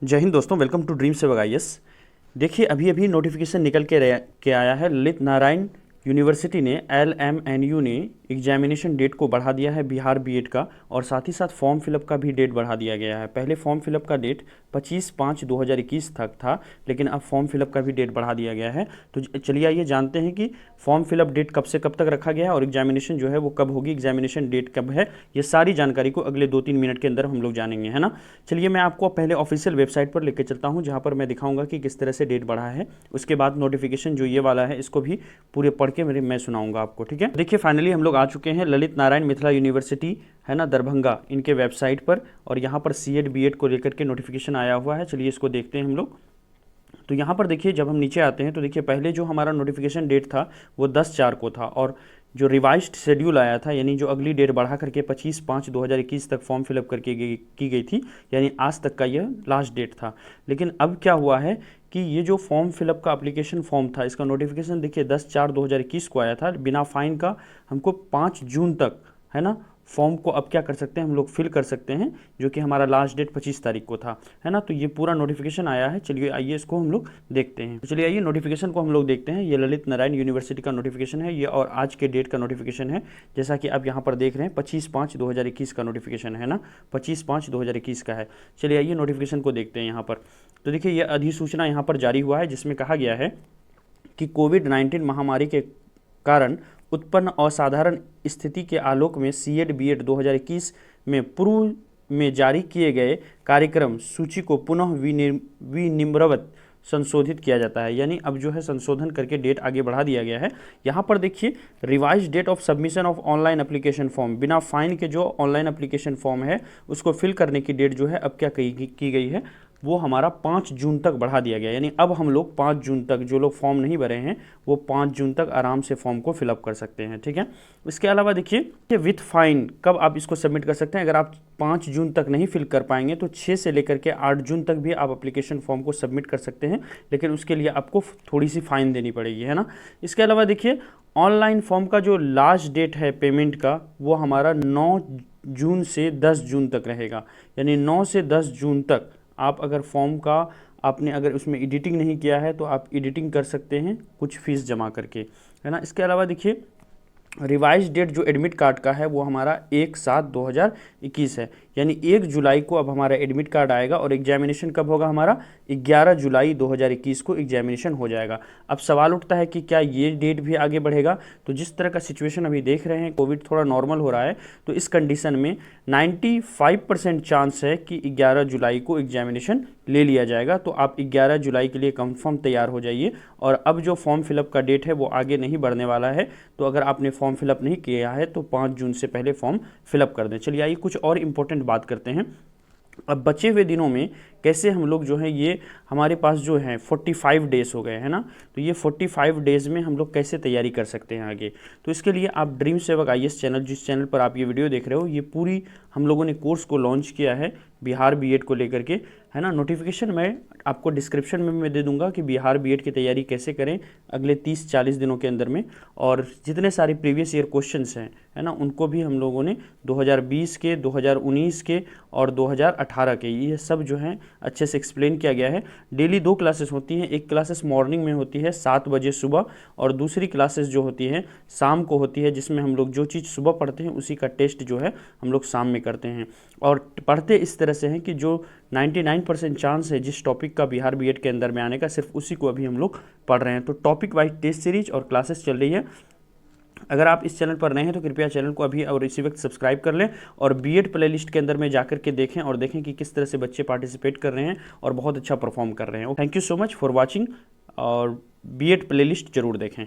जय हिंद दोस्तों, welcome to dream सेवक आईएएस। देखिए, अभी अभी नोटिफिकेशन निकल के आया है। ललित नारायण यूनिवर्सिटी ने LMNU ने एग्जामिनेशन डेट को बढ़ा दिया है बिहार बीएड का, और साथ ही साथ फॉर्म फिलअप का भी डेट बढ़ा दिया गया है। पहले फॉर्म फिलअप का डेट 25/5/2021 तक था, लेकिन अब फॉर्म फिलअप का भी डेट बढ़ा दिया गया है। तो चलिए आइए जानते हैं कि फॉर्म फिलअप डेट कब से कब तक रखा गया है और एग्जामिनेशन जो है वो कब होगी, एग्जामिनेशन डेट कब है। ये सारी जानकारी को अगले 2-3 मिनट के अंदर हम लोग जानेंगे, है ना। चलिए मैं आपको पहले ऑफिशियल वेबसाइट पर लेकर चलता हूँ, जहाँ पर मैं दिखाऊंगा कि किस तरह से डेट बढ़ा है। उसके बाद नोटिफिकेशन जो ये वाला है इसको भी पूरे पढ़ के मैं सुनाऊंगा आपको, ठीक है। देखिए, फाइनली हम लोग आ चुके हैं ललित नारायण मिथिला यूनिवर्सिटी, है ना, दरभंगा, इनके वेबसाइट पर, और यहाँ पर सीएड बीएड को लेकर के नोटिफिकेशन आया हुआ है। चलिए इसको देखते हैं हम लोग। तो यहाँ पर देखिए, जब हम नीचे आते हैं तो देखिए पहले जो हमारा नोटिफिकेशन डेट था वो 10/4 को था, और जो रिवाइज्ड शेड्यूल आया था, यानी जो अगली डेट बढ़ा करके 25/5/2021 तक फॉर्म फिलअप करके की गई थी, यानी आज तक का यह लास्ट डेट था। लेकिन अब क्या हुआ है कि ये जो फॉर्म फिलअप का एप्लीकेशन फॉर्म था, इसका नोटिफिकेशन देखिए 10/4/2021 को आया था, बिना फाइन का। हमको 5 जून तक, है ना, फॉर्म को अब क्या कर सकते हैं हम लोग, फिल कर सकते हैं, जो कि हमारा लास्ट डेट 25 तारीख को था, है ना। तो ये पूरा नोटिफिकेशन आया है। चलिए आइए इसको हम लोग देखते हैं। तो चलिए आइए नोटिफिकेशन को हम लोग देखते हैं। ये ललित नारायण यूनिवर्सिटी का नोटिफिकेशन है ये, और आज के डेट का नोटिफिकेशन है। जैसा कि आप यहाँ पर देख रहे हैं 25/5/2021 का नोटिफिकेशन है ना, 25/5/2021 का है। चलिए आइए नोटिफिकेशन को देखते हैं यहाँ पर। तो देखिए, यह अधिसूचना यहाँ पर जारी हुआ है, जिसमें कहा गया है कि कोविड-19 महामारी के कारण उत्पन्न असाधारण स्थिति के आलोक में सीएड बीएड 2021 में पूर्व में जारी किए गए कार्यक्रम सूची को पुनः विनिम्रवत संशोधित किया जाता है। यानी अब जो है संशोधन करके डेट आगे बढ़ा दिया गया है। यहाँ पर देखिए, revise date of submission of online application form, बिना फाइन के जो ऑनलाइन एप्लीकेशन फॉर्म है उसको फिल करने की डेट जो है अब क्या की गई है, वो हमारा 5 जून तक बढ़ा दिया गया। यानी अब हम लोग 5 जून तक, जो लोग फॉर्म नहीं भरे हैं वो 5 जून तक आराम से फॉर्म को फिलअप कर सकते हैं, ठीक है। इसके अलावा देखिए, विथ फाइन कब आप इसको सबमिट कर सकते हैं। अगर आप 5 जून तक नहीं फिल कर पाएंगे तो 6 से लेकर के 8 जून तक भी आप एप्लीकेशन फॉर्म को सबमिट कर सकते हैं, लेकिन उसके लिए आपको थोड़ी सी फाइन देनी पड़ेगी, है ना। इसके अलावा देखिए, ऑनलाइन फॉर्म का जो लास्ट डेट है पेमेंट का, वो हमारा 9 जून से 10 जून तक रहेगा। यानी 9 से 10 जून तक आप अगर फॉर्म का आपने अगर उसमें एडिटिंग नहीं किया है तो आप एडिटिंग कर सकते हैं कुछ फीस जमा करके, है ना। इसके अलावा देखिए, रिवाइज डेट जो एडमिट कार्ड का है वो हमारा 1/7/2021 है। यानी 1 जुलाई को अब हमारा एडमिट कार्ड आएगा, और एग्जामिनेशन कब होगा हमारा, 11 जुलाई 2021 को एग्जामिनेशन हो जाएगा। अब सवाल उठता है कि क्या ये डेट भी आगे बढ़ेगा। तो जिस तरह का सिचुएशन अभी देख रहे हैं, कोविड थोड़ा नॉर्मल हो रहा है, तो इस कंडीशन में 95% चांस है कि 11 जुलाई को एग्जामिनेशन ले लिया जाएगा। तो आप 11 जुलाई के लिए कंफर्म तैयार हो जाइए। और अब जो फॉर्म फिलअप का डेट है वो आगे नहीं बढ़ने वाला है। तो अगर आपने फॉर्म फिलअप नहीं किया है तो 5 जून से पहले फॉर्म फिलअप कर दें। चलिए आइए कुछ और इंपॉर्टेंट बात करते हैं। अब बचे हुए दिनों में कैसे हम लोग जो है, ये हमारे पास जो है 45 डेज़ हो गए, है ना। तो ये 45 डेज़ में हम लोग कैसे तैयारी कर सकते हैं आगे। तो इसके लिए आप ड्रीम सेवक आईएएस चैनल, जिस चैनल पर आप ये वीडियो देख रहे हो, ये पूरी हम लोगों ने कोर्स को लॉन्च किया है बिहार बीएड को लेकर के, है ना। नोटिफिकेशन मैं आपको डिस्क्रिप्शन में मैं दे दूंगा कि बिहार बीएड की तैयारी कैसे करें अगले 30-40 दिनों के अंदर में। और जितने सारे प्रीवियस ईयर क्वेश्चंस हैं, है ना, उनको भी हम लोगों ने 2020 के, 2019 के और 2018 के, ये सब जो हैं अच्छे से एक्सप्लेन किया गया है। डेली 2 क्लासेस होती हैं। एक क्लासेस मॉर्निंग में होती है 7 बजे सुबह, और दूसरी क्लासेस जो होती हैं शाम को होती है, जिसमें हम लोग जो चीज़ सुबह पढ़ते हैं उसी का टेस्ट जो है हम लोग शाम में करते हैं। और पढ़ते इस तरह से हैं कि जो 99% चांस है जिस टॉपिक का बिहार बीएड के अंदर में आने का, सिर्फ उसी को अभी हम लोग पढ़ रहे हैं। तो टॉपिक वाइज टेस्ट सीरीज और क्लासेस चल रही है। अगर आप इस चैनल पर नए हैं तो कृपया चैनल को अभी और इसी वक्त सब्सक्राइब कर लें, और बीएड प्लेलिस्ट के अंदर में जाकर के देखें और देखें कि किस तरह से बच्चे पार्टिसिपेट कर रहे हैं और बहुत अच्छा परफॉर्म कर रहे हैं। Thank you so much for watching, और बीएड प्लेलिस्ट जरूर देखें।